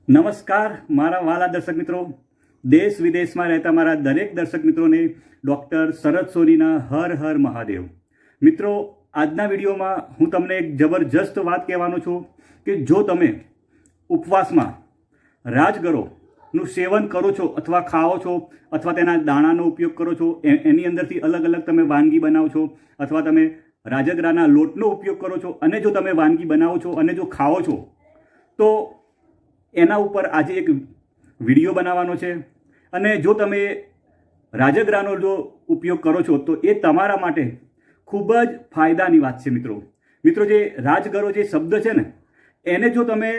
નમસ્કાર મારા વાલા દર્શક મિત્રો, દેશ વિદેશમાં રહેતા મારા દરેક દર્શક મિત્રોને ડૉક્ટર શરદ સોનીના હર હર મહાદેવ. મિત્રો, આજના વિડીયોમાં હું તમને એક જબરજસ્ત વાત કહેવાનો છું કે જો તમે ઉપવાસમાં રાજગરોનું સેવન કરો છો અથવા ખાઓ છો અથવા તેના દાણાનો ઉપયોગ કરો છો, એની અંદરથી અલગ અલગ તમે વાનગી બનાવો છો અથવા તમે રાજગરાના લોટનો ઉપયોગ કરો છો અને જો તમે વાનગી બનાવો છો અને જો ખાઓ છો તો એના ઉપર આજે એક વિડીયો બનાવવાનો છે. અને જો તમે રાજગરાનો જો ઉપયોગ કરો છો તો એ તમારા માટે ખૂબ જ ફાયદાની વાત છે. મિત્રો, જે રાજગરો જે શબ્દ છે ને, એને જો તમે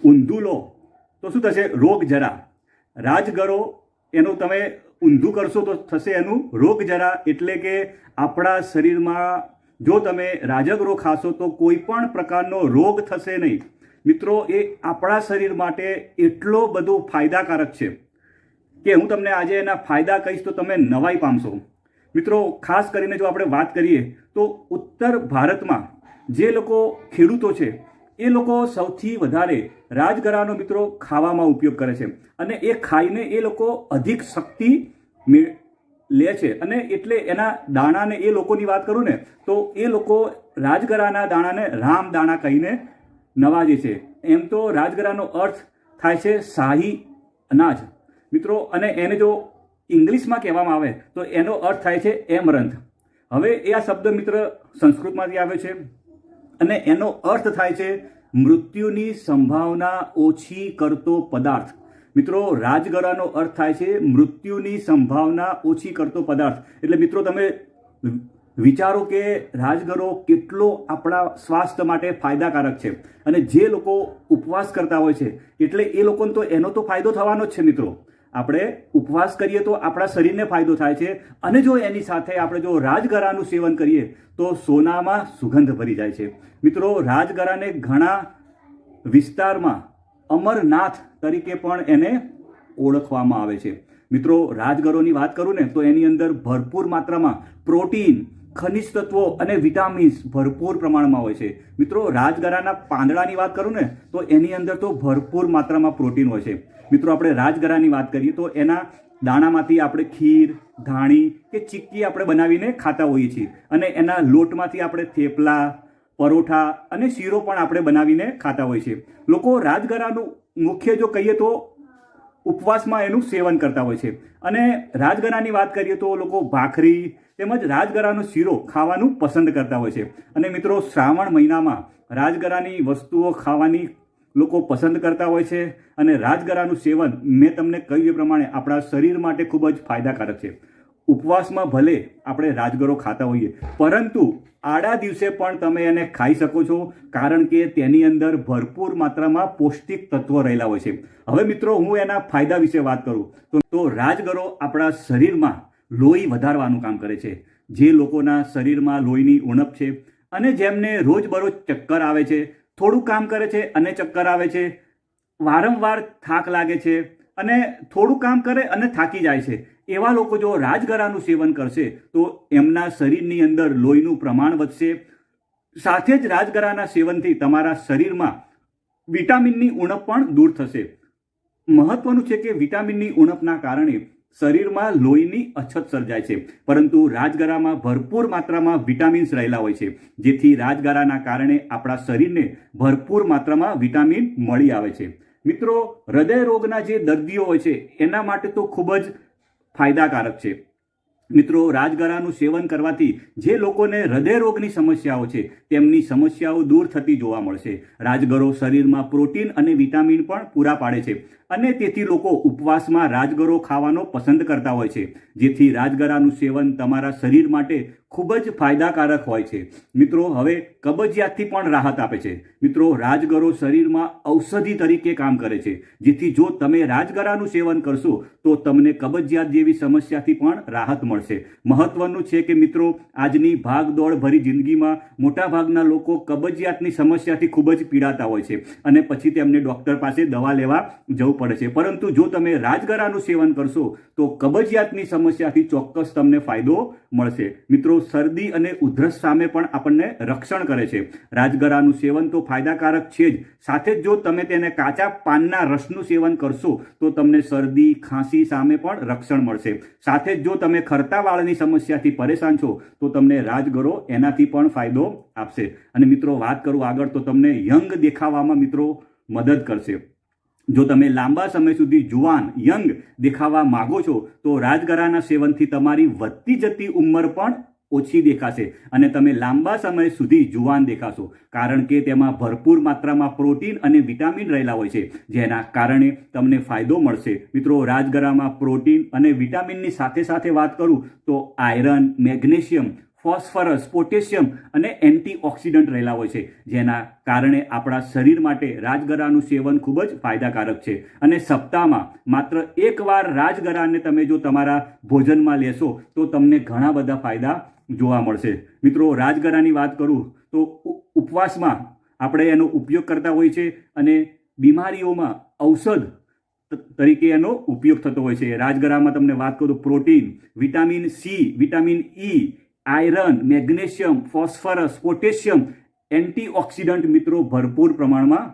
ઊંધું લો તો શું થશે? રોગજરા. રાજગરો એનું તમે ઊંધું કરશો તો થશે એનું રોગજરા. એટલે કે આપણા શરીરમાં જો તમે રાજગરો ખાશો તો કોઈ પણ પ્રકારનો રોગ થશે નહીં. મિત્રો, એ આપણા શરીર માટે એટલો બધો ફાયદાકારક છે કે હું તમને આજે એના ફાયદા કહીશ તો તમે નવાઈ પામશો. મિત્રો, ખાસ કરીને જો આપણે વાત કરીએ તો ઉત્તર ભારતમાં જે લોકો ખેડૂતો છે એ લોકો સૌથી વધારે રાજગરાનો મિત્રો ખાવામાં ઉપયોગ કરે છે અને એ ખાઈને એ લોકો અધિક શક્તિ લે છે. અને એટલે એના દાણાને એ લોકોની વાત કરું ને તો એ લોકો રાજગરાના દાણાને રામ દાણા કહીને નવાજે છે. એમ તો રાજગરાનો અર્થ થાય છે શાહી અનાજ મિત્રો, અને એને જો ઇંગ્લિશમાં કહેવામાં આવે તો એનો અર્થ થાય છે એમરંથ. હવે એ આ શબ્દ મિત્ર સંસ્કૃતમાંથી આવે છે અને એનો અર્થ થાય છે મૃત્યુની સંભાવના ઓછી કરતો પદાર્થ. મિત્રો, રાજગરાનો અર્થ થાય છે મૃત્યુની સંભાવના ઓછી કરતો પદાર્થ. એટલે મિત્રો તમે વિચારો કે રાજગરો કેટલો આપણા સ્વાસ્થ્ય માટે ફાયદાકારક છે. અને જે લોકો ઉપવાસ કરતા હોય છે એટલે એ લોકોને તો એનો તો ફાયદો થવાનો જ છે. મિત્રો, આપણે ઉપવાસ કરીએ તો આપણા શરીરને ફાયદો થાય છે અને જો એની સાથે આપણે જો રાજગરાનું સેવન કરીએ તો સોનામાં સુગંધ ભરી જાય છે. મિત્રો, રાજગરાને ઘણા વિસ્તારમાં અમરનાથ તરીકે પણ એને ઓળખવામાં આવે છે. મિત્રો, રાજગરોની વાત કરું ને તો એની અંદર ભરપૂર માત્રામાં પ્રોટીન, ખનિજ તત્વો અને વિટામિન્સ ભરપૂર પ્રમાણમાં હોય છે. મિત્રો, રાજગરાના પાંદડાની વાત કરું ને તો એની અંદર તો ભરપૂર માત્રામાં પ્રોટીન હોય છે. મિત્રો, આપણે રાજગરાની વાત કરીએ તો એના દાણામાંથી આપણે ખીર, ધાણી કે ચીક્કી આપણે બનાવીને ખાતા હોઈએ છીએ અને એના લોટમાંથી આપણે થેપલા, પરોઠા અને શીરો પણ આપણે બનાવીને ખાતા હોઈએ છીએ. લોકો રાજગરાનું મુખ્ય જો કહીએ તો ઉપવાસમાં એનું સેવન કરતા હોય છે. અને રાજગરાની વાત કરીએ તો લોકો ભાખરી તેમજ રાજગરાનો શીરો ખાવાનું પસંદ કરતા હોય છે. અને મિત્રો, શ્રાવણ મહિનામાં રાજગરાની વસ્તુઓ ખાવાની લોકો પસંદ કરતા હોય છે અને રાજગરાનું સેવન મેં તમને કહ્યું એ પ્રમાણે આપણા શરીર માટે ખૂબ જ ફાયદાકારક છે. ઉપવાસમાં ભલે આપણે રાજગરો ખાતા હોઈએ પરંતુ આડા દિવસે પણ તમે એને ખાઈ શકો છો, કારણ કે તેની અંદર ભરપૂર માત્રામાં પૌષ્ટિક તત્વો રહેલા હોય છે. હવે મિત્રો, હું એના ફાયદા વિશે વાત કરું તો રાજગરો આપણા શરીરમાં લોહી વધારવાનું કામ કરે છે. જે લોકોના શરીરમાં લોહીની ઉણપ છે અને જેમને રોજબરોજ ચક્કર આવે છે, થોડું કામ કરે છે અને ચક્કર આવે છે, વારંવાર થાક લાગે છે અને થોડું કામ કરે અને થાકી જાય છે, એવા લોકો જો રાજગરાનું સેવન કરશે તો એમના શરીરની અંદર લોહીનું પ્રમાણ વધશે. સાથે જ રાજગરાના સેવનથી તમારા શરીરમાં વિટામિનની ઉણપ પણ દૂર થશે. મહત્વનું છે કે વિટામિનની ઉણપના કારણે શરીરમાં લોહીની અછત સર્જાય છે, પરંતુ રાજગરામાં ભરપૂર માત્રામાં વિટામિન્સ રહેલા હોય છે, જેથી રાજગરાના કારણે આપણા શરીરને ભરપૂર માત્રામાં વિટામિન મળી આવે છે. મિત્રો, હૃદય રોગના જે દર્દીઓ હોય છે એના માટે તો ખૂબ જ ફાયદાકારક છે. મિત્રો, રાજગરાનું સેવન કરવાથી જે લોકોને હૃદય રોગની સમસ્યાઓ છે તેમની સમસ્યાઓ દૂર થતી જોવા મળશે. રાજગરો શરીરમાં પ્રોટીન અને વિટામિન પણ પૂરા પાડે છે અને તેથી લોકો ઉપવાસમાં રાજગરો ખાવાનો પસંદ કરતા હોય છે, જેથી રાજગરાનું સેવન તમારા શરીર માટે ખૂબ જ ફાયદાકારક હોય છે. મિત્રો, હવે કબજિયાતથી પણ રાહત આપે છે. મિત્રો, રાજગરો શરીરમાં ઔષધિ તરીકે કામ કરે છે, જેથી જો તમે રાજગરાનું સેવન કરશો તો તમને કબજિયાત જેવી સમસ્યાથી પણ રાહત મળશે. મહત્વનું છે કે મિત્રો, આજની ભાગદોડ ભરી જિંદગીમાં મોટાભાગના લોકો કબજિયાતની સમસ્યાથી ખૂબ જ પીડાતા હોય છે અને પછી તેમને ડૉક્ટર પાસે દવા લેવા જવું પડે છે, પરંતુ જો તમે રાજગરાનું સેવન કરશો તો કબજિયાતની સમસ્યાથી ચોક્કસ તમને ફાયદો મળશે. મિત્રો, શરદી અને ઉધરસ સામે પણ આપણને રક્ષણ કરે છે. રાજગરાનું સેવન તો ફાયદાકારક છે જ, સાથે જ જો તમે તેને કાચા પાનના રસનું સેવન કરશો તો તમને શરદી ખાંસી સામે પણ રક્ષણ મળશે. સાથે જ જો તમે ખરતા વાળની સમસ્યાથી પરેશાન છો તો તમને રાજગરો એનાથી પણ ફાયદો આપશે. અને મિત્રો, વાત કરું આગળ તો તમને યંગ દેખાવામાં મિત્રો મદદ કરશે. જો તમે લાંબા સમય સુધી જુવાન યંગ દેખાવા માંગો છો તો રાજગરાના સેવનથી તમારી વધતી જતી ઉંમર પણ ઓછી દેખાશે અને તમે લાંબા સમય સુધી જુવાન દેખાશો, કારણ કે તેમાં ભરપૂર માત્રામાં પ્રોટીન અને વિટામિન રહેલા હોય છે, જેના કારણે તમને ફાયદો મળશે. મિત્રો, રાજગરામાં પ્રોટીન અને વિટામિનની સાથે સાથે વાત કરું તો આયરન, મેગ્નેશિયમ, ફોસ્ફરસ, પોટેશિયમ અને એન્ટીઓક્સિડન્ટ રહેલા હોય છે, જેના કારણે આપણા શરીર માટે રાજગરાનું સેવન ખૂબ જ ફાયદાકારક છે. અને સપ્તાહમાં માત્ર એકવાર રાજગરાને તમે જો તમારા ભોજનમાં લેશો તો તમને ઘણા બધા ફાયદા જોવા મળશે. મિત્રો, રાજગરાની વાત કરું તો ઉપવાસમાં આપણે એનો ઉપયોગ કરતા હોઈએ છીએ અને બીમારીઓમાં ઔષધ તરીકે એનો ઉપયોગ થતો હોય છે. રાજગરામાં તમને વાત કરું તો protein, vitamin C, vitamin E, iron, magnesium, phosphorus, potassium, antioxidant મિત્રો ભરપૂર પ્રમાણમાં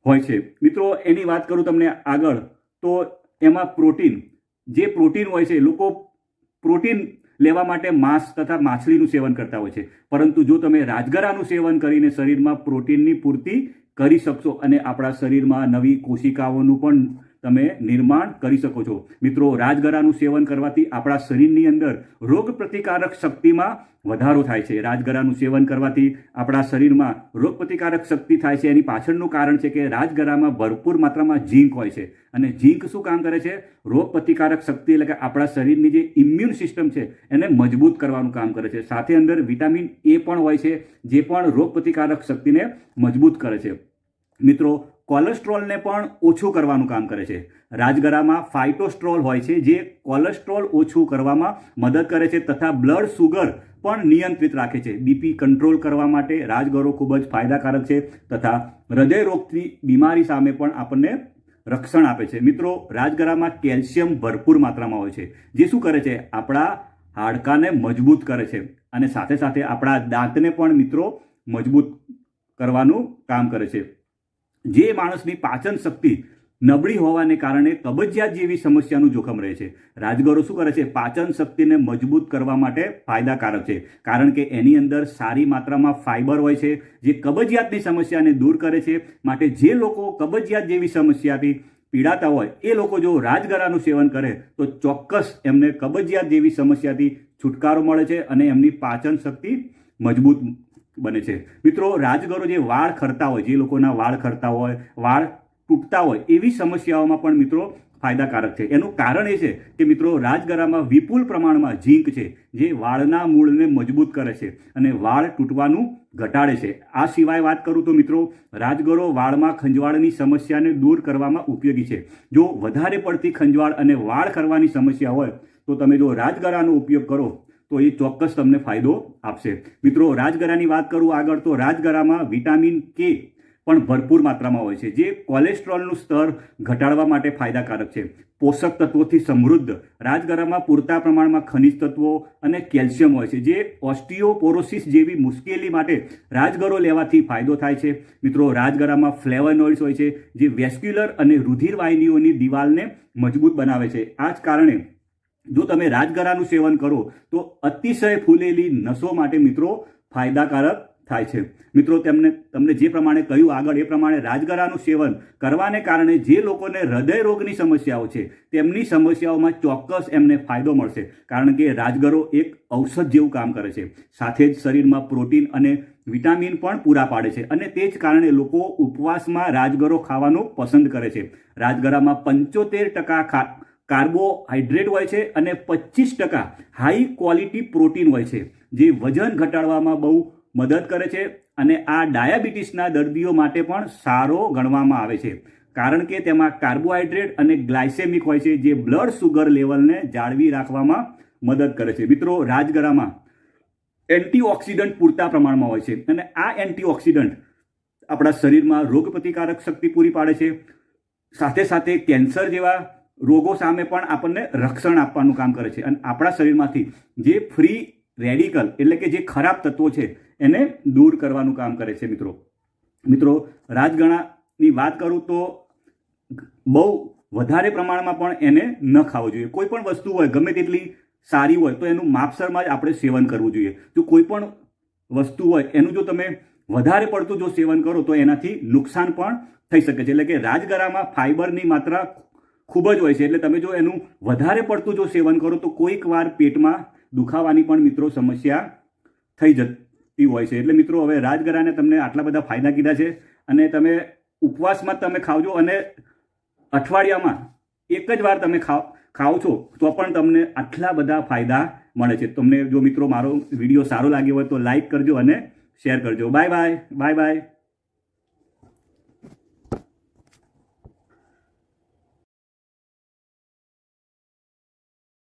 હોય છે. મિત્રો, એની વાત કરું તમને આગળ તો એમાં પ્રોટીન, જે પ્રોટીન હોય છે, લોકો પ્રોટીન લેવા માટે માંસ તથા માછલીનું સેવન કરતા હોય છે, પરંતુ જો તમે રાજગરાનું સેવન કરીને શરીરમાં પ્રોટીનની પૂર્તિ કરી શકશો અને આપણા શરીરમાં નવી કોશિકાઓનું પણ તમે નિર્માણ કરી શકો છો. મિત્રો, રાજગરાનું સેવન કરવાથી આપણા શરીરની અંદર રોગ પ્રતિકારક શક્તિમાં વધારો થાય છે. રાજગરાનું સેવન કરવાથી આપણા શરીરમાં રોગ પ્રતિકારક શક્તિ થાય છે. એની પાછળનું કારણ છે કે રાજગરામાં ભરપૂર માત્રામાં ઝીંક હોય છે અને ઝીંક શું કામ કરે છે? રોગ પ્રતિકારક શક્તિ એટલે કે આપણા શરીરની જે ઇમ્યુન સિસ્ટમ છે એને મજબૂત કરવાનું કામ કરે છે. સાથે અંદર વિટામિન એ પણ હોય છે, જે પણ રોગ પ્રતિકારક શક્તિને મજબૂત કરે છે. મિત્રો, કોલેસ્ટ્રોલને પણ ઓછું કરવાનું કામ કરે છે. રાજગરામાં ફાઇટોસ્ટ્રોલ હોય છે, જે કોલેસ્ટ્રોલ ઓછું કરવામાં મદદ કરે છે તથા બ્લડ સુગર પણ નિયંત્રિત રાખે છે. બીપી કંટ્રોલ કરવા માટે રાજગરો ખૂબ જ ફાયદાકારક છે તથા હૃદયરોગની બીમારી સામે પણ આપણને રક્ષણ આપે છે. મિત્રો, રાજગરામાં કેલ્શિયમ ભરપૂર માત્રામાં હોય છે, જે શું કરે છે? આપણા હાડકાને મજબૂત કરે છે અને સાથે સાથે આપણા દાંતને પણ મિત્રો મજબૂત કરવાનું કામ કરે છે. જે માણસની પાચન શક્તિ નબળી હોવાને કારણે કબજિયાત જેવી સમસ્યાનું જોખમ રહે છે, રાજગરો શું કરે છે? પાચન શક્તિને મજબૂત કરવા માટે ફાયદાકારક છે, કારણ કે એની અંદર સારી માત્રામાં ફાઇબર હોય છે, જે કબજિયાતની સમસ્યાને દૂર કરે છે. માટે જે લોકો કબજિયાત જેવી સમસ્યાથી પીડાતા હોય એ લોકો જો રાજગરાનું સેવન કરે તો ચોક્કસ એમને કબજિયાત જેવી સમસ્યાથી છુટકારો મળે છે અને એમની પાચન શક્તિ મજબૂત બને છે. મિત્રો, રાજગરો જે વાળ ખરતા હોય, જે લોકોના વાળ ખરતા હોય, વાળ તૂટતા હોય એવી સમસ્યાઓમાં પણ મિત્રો ફાયદાકારક છે. એનું કારણ એ છે કે મિત્રો, રાજગરામાં વિપુલ પ્રમાણમાં ઝીંક છે, જે વાળના મૂળને મજબૂત કરે છે અને વાળ તૂટવાનું ઘટાડે છે. આ સિવાય વાત કરું તો મિત્રો, રાજગરો વાળમાં ખંજવાળની સમસ્યાને દૂર કરવામાં ઉપયોગી છે. જો વધારે પડતી ખંજવાળ અને વાળ ખરવાની સમસ્યા હોય તો તમે જો રાજગરાનો ઉપયોગ કરો તો એ ચોક્કસ તમને ફાયદો આપશે. મિત્રો, રાજગરાની વાત કરું આગળ તો રાજગરામાં વિટામિન કે પણ ભરપૂર માત્રામાં હોય છે, જે કોલેસ્ટ્રોલનું સ્તર ઘટાડવા માટે ફાયદાકારક છે. પોષક તત્વોથી સમૃદ્ધ રાજગરામાં પૂરતા પ્રમાણમાં ખનિજ તત્વો અને કેલ્શિયમ હોય છે, જે ઓસ્ટિયોપોરોસિસ જેવી મુશ્કેલી માટે રાજગરો લેવાથી ફાયદો થાય છે. મિત્રો, રાજગરામાં ફ્લેવોનોઇડ્સ હોય છે, જે વેસ્ક્યુલર અને રુધિરવાહિનીઓની દિવાલને મજબૂત બનાવે છે. આ જ કારણે જો તમે રાજગરાનું સેવન કરો તો અતિશય ફૂલેલી નસો માટે મિત્રો ફાયદાકારક થાય છે. મિત્રો, તમને જે પ્રમાણે કહ્યું આગળ એ પ્રમાણે રાજગરાનું સેવન કરવાને કારણે જે લોકોને હૃદય રોગની સમસ્યાઓ છે તેમની સમસ્યાઓમાં ચોક્કસ એમને ફાયદો મળશે, કારણ કે રાજગરો એક ઔષધ જેવું કામ કરે છે. સાથે જ શરીરમાં પ્રોટીન અને વિટામિન પણ પૂરા પાડે છે અને તે જ કારણે લોકો ઉપવાસમાં રાજગરો ખાવાનું પસંદ કરે છે. રાજગરામાં 75% કાર્બોહાઈડ્રેટ હોય છે અને 25% હાઈ ક્વોલિટી પ્રોટીન હોય છે, જે વજન ઘટાડવામાં બહુ મદદ કરે છે અને આ ડાયાબિટીસના દર્દીઓ માટે પણ સારો ગણવામાં આવે છે, કારણ કે તેમાં કાર્બોહાઈડ્રેટ અને ગ્લાયસેમિક હોય છે, જે બ્લડ સુગર લેવલને જાળવી રાખવામાં મદદ કરે છે. મિત્રો, રાજગરામાં એન્ટીઓક્સિડન્ટ પૂરતા પ્રમાણમાં હોય છે અને આ એન્ટીઓક્સિડન્ટ આપણા શરીરમાં રોગ પ્રતિકારક શક્તિ પૂરી પાડે છે. સાથે સાથે કેન્સર જેવા રોગો સામે પણ આપણને રક્ષણ આપવાનું કામ કરે છે અને આપણા શરીરમાંથી જે ફ્રી રેડિકલ એટલે કે જે ખરાબ તત્વો છે એને દૂર કરવાનું કામ કરે છે મિત્રો રાજગણાની વાત કરું તો બહુ વધારે પ્રમાણમાં પણ એને ન ખાવો જોઈએ. કોઈ પણ વસ્તુ હોય ગમે તેટલી સારી હોય તો એનું માપસરમાં જ આપણે સેવન કરવું જોઈએ. જો કોઈ પણ વસ્તુ હોય એનું જો તમે વધારે પડતું જો સેવન કરો તો એનાથી નુકસાન પણ થઈ શકે છે. એટલે કે રાજગરામાં ફાઇબરની માત્રા ખૂબ જ હોય છે. એટલે તમે જો એનું વધારે પડતું જો સેવન કરો તો કોઈક વાર પેટમાં દુખાવાની પણ મિત્રો સમસ્યા થઈ જતી હોય છે. એટલે મિત્રો હવે રાજગરાને તમને આટલા બધા ફાયદા કીધા છે અને તમે ઉપવાસમાં તમે ખાવજો અને અઠવાડિયામાં એક જ વાર તમે ખાઓ છો તો પણ તમને આટલા બધા ફાયદા મળે છે. તમને જો મિત્રો મારો વિડીયો સારો લાગ્યો હોય તો લાઈક કરજો અને શેર કરજો. Bye bye.